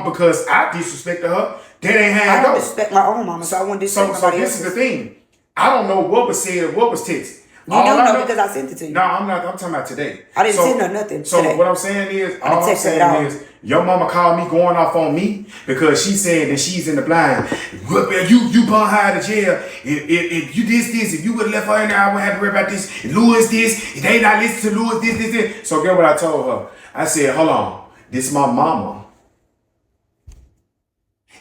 because I disrespected her. That ain't how it I goes. respect my own mama, so I wouldn't disrespect So nobody this else's. is the thing. I don't know what was said, what was texted. You do know because I sent it to you. No, I'm not. I'm talking about today. I didn't send her nothing So today. what I'm saying is, I didn't all I'm text her at saying all. is, your mama called me going off on me because she said that she's in the blind. You bun her out of jail. If you this, if you would have left her in there, I wouldn't have to worry about this. Louis this, if they not listen to Louis this. So get what I told her. I said, hold on, this is my mama.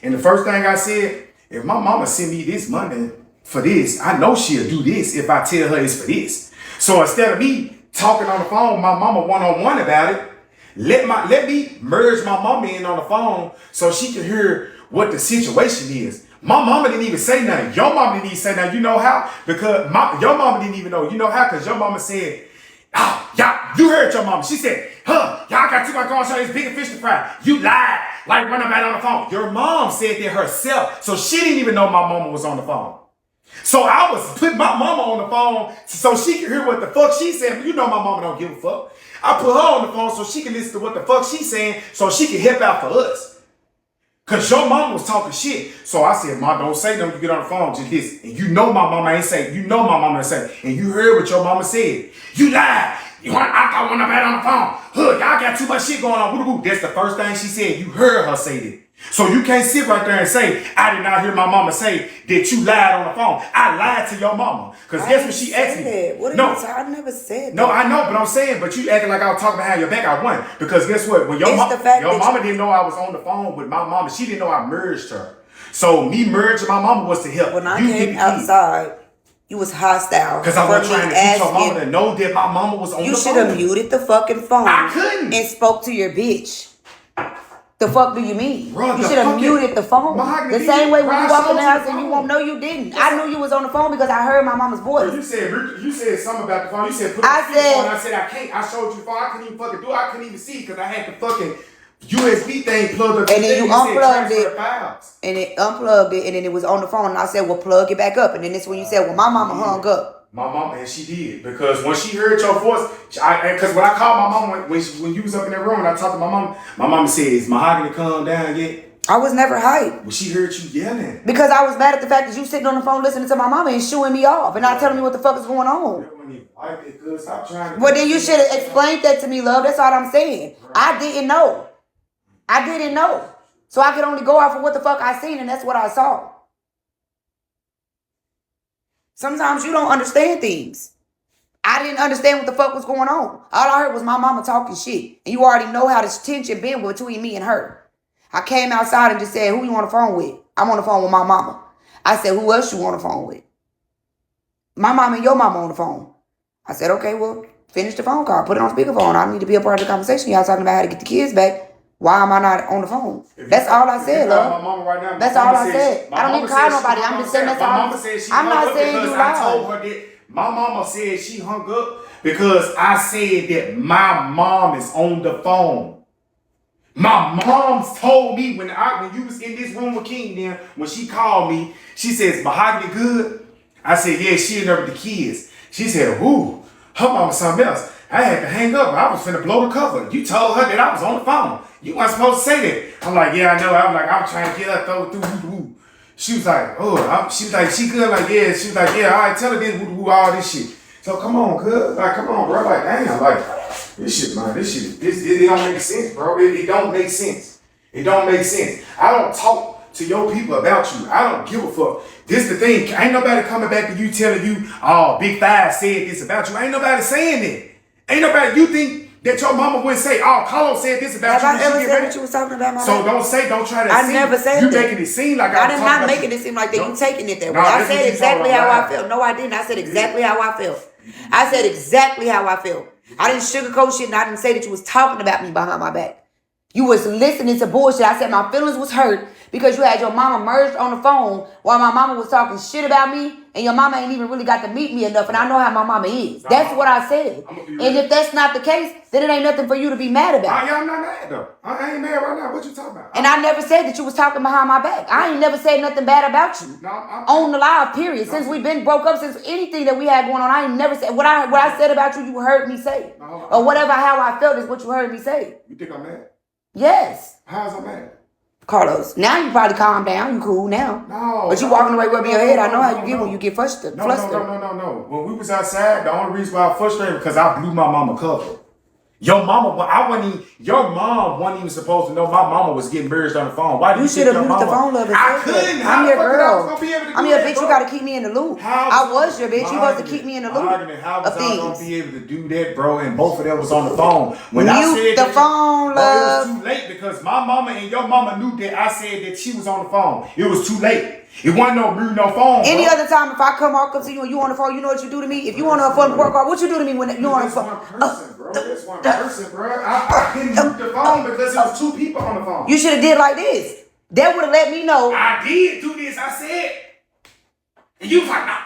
And the first thing I said, if my mama send me this money for this, I know she'll do this if I tell her it's for this. So instead of me talking on the phone, my mama one-on-one about it, let me merge my mama in on the phone so she can hear what the situation is. My mama didn't even say nothing. Your mama didn't even say nothing. You know how? Because your mama didn't even know. You know how? Because your mama said, oh, y'all, you heard your mama. She said, y'all got too much going on. It's bigger fish to fry. You lied like when I'm on the phone. Your mom said that herself. So she didn't even know my mama was on the phone. So I was putting my mama on the phone so she could hear what the fuck she said. You know my mama don't give a fuck. I put her on the phone so she can listen to what the fuck she's saying so she can help out for us. Because your mama was talking shit. So I said, Ma, don't say nothing. You get on the phone, just this. And you know my mama ain't say, you know my mama ain't say. And you heard what your mama said. You lied. I got one of that on the phone. Y'all got too much shit going on. That's the first thing she said. You heard her say that. So you can't sit right there and say, I did not hear my mama say that you lied on the phone. I lied to your mama. Because guess what she asked me? What no, I never said that. No, I know, but I'm saying, but you acting like I was talking behind your back. I won. Because guess what? When your mama didn't know I was on the phone with my mama, she didn't know I merged her. So me merging my mama was to help. When I came outside, you was hostile. Because I wasn't trying to teach your mama to know that my mama was on the phone. You should have muted the fucking phone. I couldn't. And spoke to your bitch. The fuck do you mean? Bro, you should have muted the phone. The same way when you walk in the house and you won't know you didn't. I knew you was on the phone because I heard my mama's voice. You said something about the phone. You said put the phone on. I said I can't. I showed you the phone. I couldn't even fucking do it. I couldn't even see because I had the fucking USB thing plugged up. And then you unplugged it. And it unplugged it and then it was on the phone. And I said, well, plug it back up. And then this when you said, well, my mama hung up. My mama, and she did, because when she heard your voice, because when I called my mama, when you was up in that room and I talked to my mama said, is Mahogany calm down yet? I was never hyped. Well, she heard you yelling. Because I was mad at the fact that you sitting on the phone listening to my mama and shooing me off and not telling me what the fuck is going on. Well, then you should have explained that to me, love. That's all I'm saying. Right. I didn't know. So I could only go off of what the fuck I seen, and that's what I saw. Sometimes you don't understand things. I didn't understand what the fuck was going on. All I heard was my mama talking shit. And you already know how this tension been between me and her. I came outside and just said, who you on the phone with? I'm on the phone with my mama. I said, who else you on the phone with? My mama and your mama on the phone. I said, okay, well, finish the phone call. Put it on speakerphone. I need to be a part of the conversation. Y'all talking about how to get the kids back. Why am I not on the phone? That's all I said, love. My mama right now, that's all I said. I don't even call nobody. I'm just saying that's all. I'm not saying you lied. I told her that my mama said she hung up because I said that my mom is on the phone. My mom's told me when you was in this room with King then, when she called me, she says, Mahogany good? I said, yeah, she in there with the kids. She said, who? Her mama something else. I had to hang up. I was finna blow the cover. You told her that I was on the phone. You weren't supposed to say that. I'm like, yeah, I know. I was trying to get her through. She was like, she was like, she good? Like, yeah. She was like, yeah, all right, tell her this, all this shit. So come on, cuz. Like, come on, bro. Like, damn, like, this shit, man. It don't make sense, bro. It don't make sense. It don't make sense. I don't talk to your people about you. I don't give a fuck. This the thing. Ain't nobody coming back to you telling you, oh, Big Five said this about you. Ain't nobody saying that. Ain't nobody, you think that your mama wouldn't say, oh, Carlos said this about you. Have I ever said what you was talking about, my So don't try to I never said you that. making it seem like I did not making it seem like that. You taking it that way. I said exactly how I felt. No, I didn't. I said exactly how I felt. I said exactly how I felt. I didn't sugarcoat shit and I didn't say that you was talking about me behind my back. You was listening to bullshit. I said my feelings was hurt because you had your mama merged on the phone while my mama was talking shit about me, and your mama ain't even really got to meet me enough, and I know how my mama is. That's what I said. And if that's not the case, then it ain't nothing for you to be mad about. I'm not mad though. I ain't mad right now. What you talking about? And I never said that you was talking behind my back. I ain't never said nothing bad about you. On the live, period. Since we've been broke up, since anything that we had going on, I ain't never said what I said about you. You heard me say, or whatever. How I felt is what you heard me say. You think I'm mad? Yes. How's I mad? Carlos, now you probably calm down. You cool now. No. But you walking away rubbing your head. I know how you get when you get flustered. No. When we was outside, the only reason why I was frustrated because I blew my mama cover. Your mom wasn't even supposed to know my mama was getting merged on the phone. Why do You should have muted the phone, love. I couldn't. I'm your girl. I'm your bitch. Bro? You got to keep me in the loop. I was your bitch. You supposed to keep me in the loop. How was I gonna be able to do that, bro? And both of them was on the phone. When I said the phone, love. It was too late because my mama and your mama knew that I said that she was on the phone. It was too late. It wasn't no phone. Any other time, if I come to you and you on the phone, you know what you do to me? If you want to phone work card, what you do to me when you on the phone? That's one person, bro. I couldn't mute the phone because it was two people on the phone. You should have did like this. That would have let me know. I did do this. I said. And you was like, nah.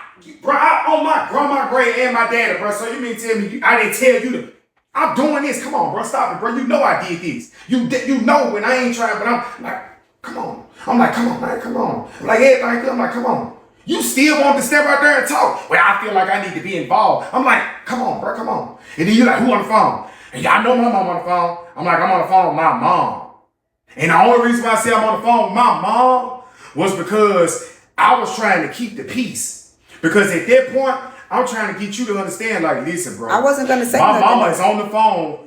Bro, on my grandma, grade, and my daddy, bro. So you mean tell me I didn't tell you to. I'm doing this. Come on, bro. Stop it, bro. You know I did this. You know when I ain't trying, but I'm like, come on. I'm like, come on, man, come on. Like everything, I'm like, come on. You still want to step out there and talk? Well, I feel like I need to be involved. I'm like, come on, bro, come on. And then you're like, who on the phone? And y'all know my mom on the phone. I'm like, I'm on the phone with my mom. And the only reason why I say I'm on the phone with my mom was because I was trying to keep the peace. Because at that point, I'm trying to get you to understand, like, listen, bro. I wasn't going to say my nothing. mama is on the phone.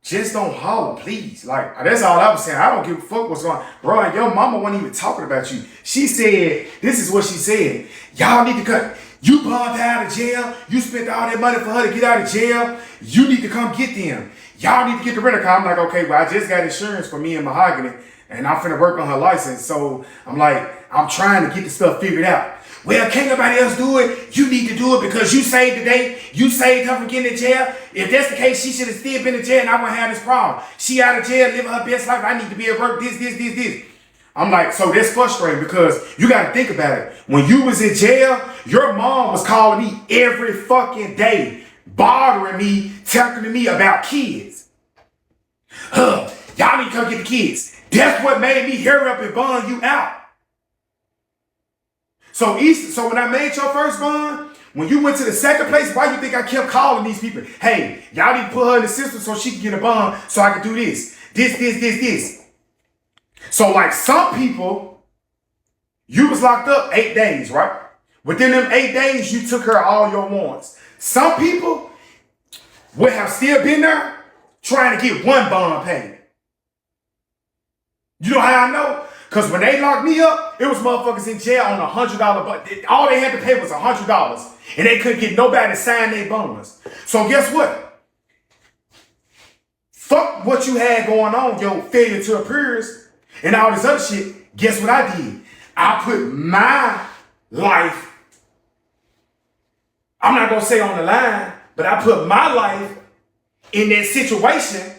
Just don't holler, please. Like, that's all I was saying. I don't give a fuck what's going on. Bro, and your mama wasn't even talking about you. She said, this is what she said. Y'all need to cut. You bombed her out of jail. You spent all that money for her to get out of jail. You need to come get them. Y'all need to get the rental car. I'm like, okay, well, I just got insurance for me and Mahogany, and I'm finna work on her license. So I'm like, I'm trying to get the stuff figured out. Well, can't nobody else do it? You need to do it because you saved the day. You saved her from getting in jail. If that's the case, she should have still been in jail and I wouldn't have this problem. She out of jail, living her best life. I need to be at work, this. I'm like, so that's frustrating because you got to think about it. When you was in jail, your mom was calling me every fucking day, bothering me, talking to me about kids. Y'all need to come get the kids. That's what made me hurry up and bond you out. So when I made your first bond, when you went to the second place, why you think I kept calling these people? Hey, y'all need to put her in the system so she can get a bond so I can do this. This. So like some people, you was locked up 8 days, right? Within them 8 days, you took her all your warrants. Some people would have still been there trying to get one bond paid. You know how I know? Because when they locked me up, it was motherfuckers in jail on $100 bond. All they had to pay was $100. And they couldn't get nobody to sign their bonds. So guess what? Fuck what you had going on, your failure to appears, and all this other shit. Guess what I did? I put my life, I'm not going to say on the line, but I put my life in that situation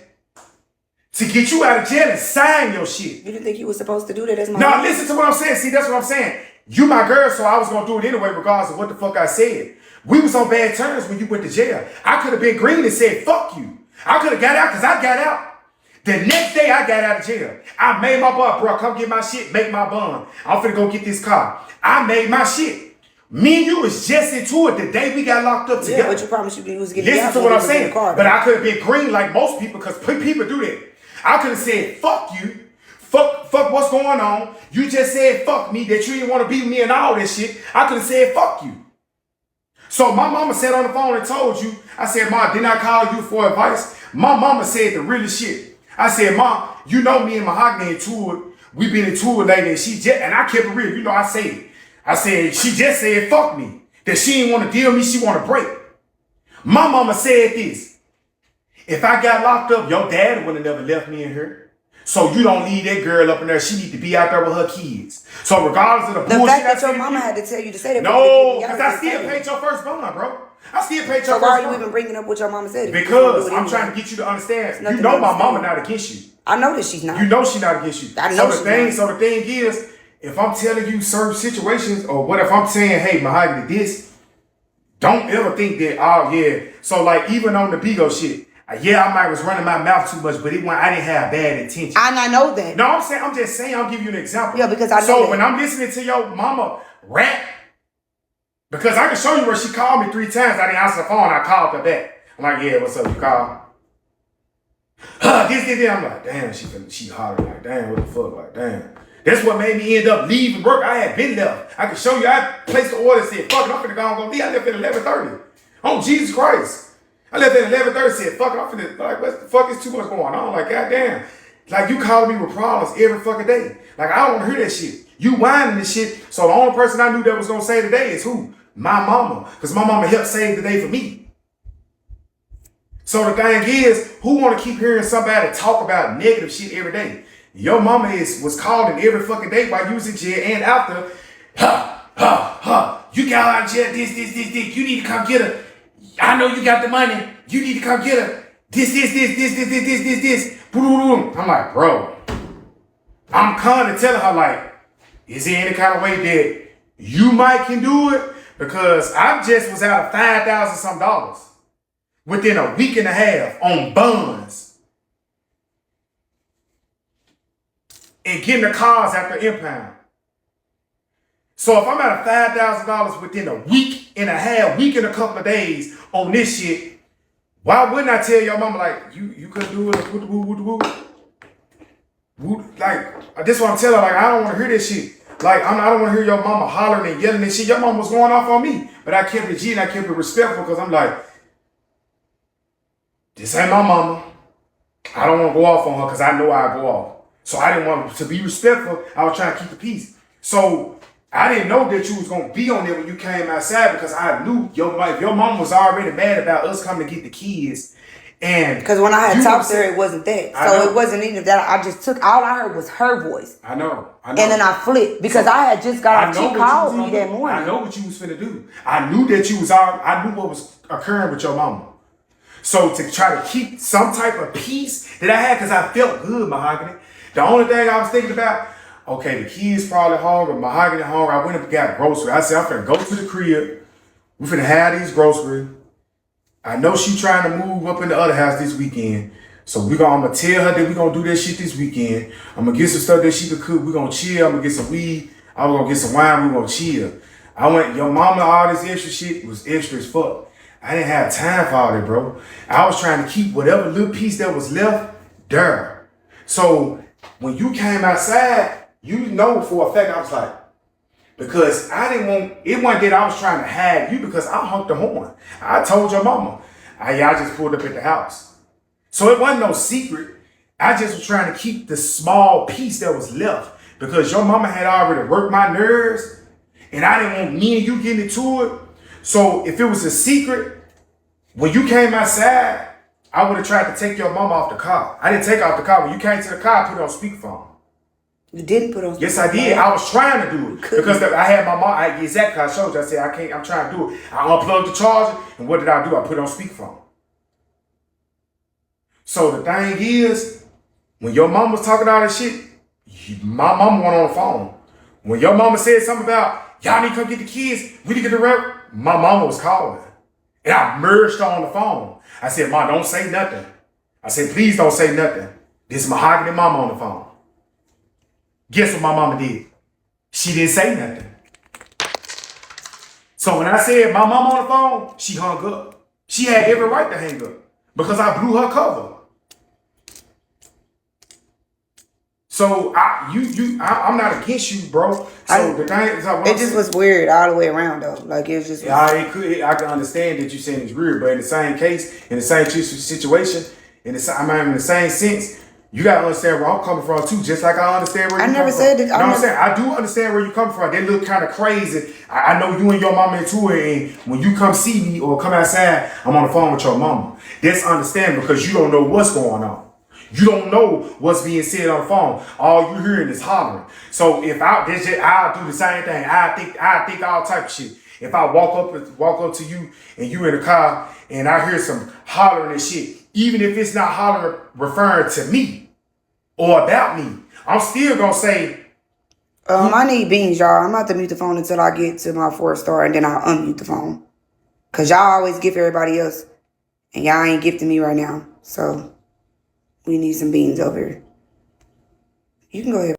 to get you out of jail and sign your shit. You didn't think you was supposed to do that as my No, listen to what I'm saying. See, that's what I'm saying. You my girl, so I was going to do it anyway regardless of what the fuck I said. We was on bad terms when you went to jail. I could have been green and said, fuck you. I could have got out because I got out. The next day I got out of jail. I made my bond, bro. Come get my shit, make my bond. I'm finna go get this car. I made my shit. Me and you was just into it the day we got locked up together. Yeah, but you promised you was getting Listen to what I'm saying. But I could have been green like most people because people do that. I could have said, fuck you. Fuck what's going on. You just said fuck me, that you didn't want to be with me and all that shit. I could have said fuck you. So my mama sat on the phone and told you, I said, Ma, didn't I call you for advice? My mama said the realest shit. I said, Ma, you know me and Mahogany in tour. We been in tour lately and I kept it real. You know, I said, she just said fuck me. That she didn't want to deal with me, she want to break. My mama said this. If I got locked up, your dad would have never left me in here. So you don't leave that girl up in there. She need to be out there with her kids. So regardless of the bullshit, the fact that your mama had to tell you to say that. No, because I still paid your first bond, bro. I still paid your first bond. So why are you even bringing up what your mama said? Because I'm trying to get you to understand. You know my mama not against you. I know that she's not. You know she's not against you. I know So the thing is, if I'm telling you certain situations, or what if I'm saying, hey, Mahogany, this, don't ever think that, oh yeah. So like even on the Bigo shit, yeah, I might was running my mouth too much, but I didn't have bad intentions. And I know that. No, I'm just saying, I'll give you an example. Yeah, because I know So that. when I'm listening to your mama rap, because I can show you where she called me 3 times, I didn't answer the phone, I called her back. I'm like, yeah, what's up, you called? This. I'm like, damn, she hollering like, damn, what the fuck, like, damn. That's what made me end up leaving work. I had been left. I could show you. I placed the order, said, fuck it, I'm finna go leave. I left at 11:30. Oh, Jesus Christ. I left at 11:30, said, fuck it, I'm finna, like, what the fuck is too much going on? Like, goddamn. Like, you calling me with problems every fucking day. Like, I don't want to hear that shit. You whining this shit. So the only person I knew that was gonna save the day is who? My mama. Because my mama helped save the day for me. So the thing is, who want to keep hearing somebody talk about negative shit every day? Your mama was calling every fucking day while you was in jail and after. You got out of jail, this. You need to come get her. I know you got the money. You need to come get her. This. I'm like, bro. I'm kind of telling her, like, is there any kind of way that you might can do it? Because I just was out of $5,000 some within a week and a half on bonds and getting the cars after impound. So if I'm at $5,000 within a week and a half, week and a couple of days on this shit, why wouldn't I tell your mama, like, you couldn't do it? Like, this is what I'm telling her, like, I don't want to hear this shit. Like, I don't want to hear your mama hollering and yelling and shit. Your mama was going off on me. But I kept it G and I kept it respectful because I'm like, this ain't my mama. I don't want to go off on her because I know I go off. So I didn't want to be respectful. I was trying to keep the peace. So I didn't know that you was going to be on there when you came outside because I knew your mama was already mad about us coming to get the kids. And because when I had talked to her, it wasn't that. So it wasn't even that. I just took, all I heard was her voice. I know. And then I flipped because I had just got off. She called me that morning. I know what you was finna do. I knew that you was out. I knew what was occurring with your mama. So to try to keep some type of peace that I had, because I felt good, Mahogany. The only thing I was thinking about, okay, the kids probably hungry, Mahogany hungry. I went and got groceries. I said, I'm finna go to the crib. We finna have these groceries. I know she trying to move up in the other house this weekend. So I'm gonna tell her that we gonna do that shit this weekend. I'm gonna get some stuff that she could cook. We gonna chill. I'm gonna get some weed. I'm gonna get some wine. We gonna chill. Your mama, all this extra shit was extra as fuck. I didn't have time for all that, bro. I was trying to keep whatever little piece that was left there. So when you came outside, you know for a fact, I was like, because I didn't want, it wasn't that I was trying to hide you because I honked the horn. I told your mama, I just pulled up at the house. So it wasn't no secret. I just was trying to keep the small piece that was left because your mama had already worked my nerves and I didn't want me and you getting into it. So if it was a secret, when you came outside, I would have tried to take your mama off the car. I didn't take her off the car. When you came to the car, I put it on speakerphone. You didn't put on speakerphone? Yes, I did. I was trying to do it. Because I had my mom, exactly, I showed you. I said, I can't, I'm trying to do it. I unplugged the charger, and what did I do? I put it on speakerphone. So the thing is, when your mom was talking all that shit, my mama went on the phone. When your mama said something about, y'all need to come get the kids, we need to get the rep, my mama was calling. And I merged her on the phone. I said, Ma, don't say nothing. I said, please don't say nothing. This is Mahogany mama on the phone. Guess what my mama did? She didn't say nothing. So when I said my mama on the phone, she hung up. She had every right to hang up because I blew her cover. So I'm not against you, bro. So the thing is, it just was weird all the way around, though. Like it was just. Yeah, I can understand that you saying it's weird, but in the same case, in the same situation, in the same sense, you gotta understand where I'm coming from too. Just like I understand where you come from. I never said that. I'm saying I do understand where you come from. They look kind of crazy. I know you and your mama into it, and when you come see me or come outside, I'm on the phone with your mama. That's understandable because you don't know what's going on. You don't know what's being said on the phone. All you hearing is hollering. So if I'll do the same thing. I think all type of shit. If I walk up to you and you in the car and I hear some hollering and shit, even if it's not hollering referring to me or about me, I'm still gonna say. I need beans, y'all. I'm about to mute the phone until I get to my 4-star and then I'll unmute the phone. Cause y'all always gift everybody else, and y'all ain't gifting me right now. So. We need some beans over here. You can go ahead.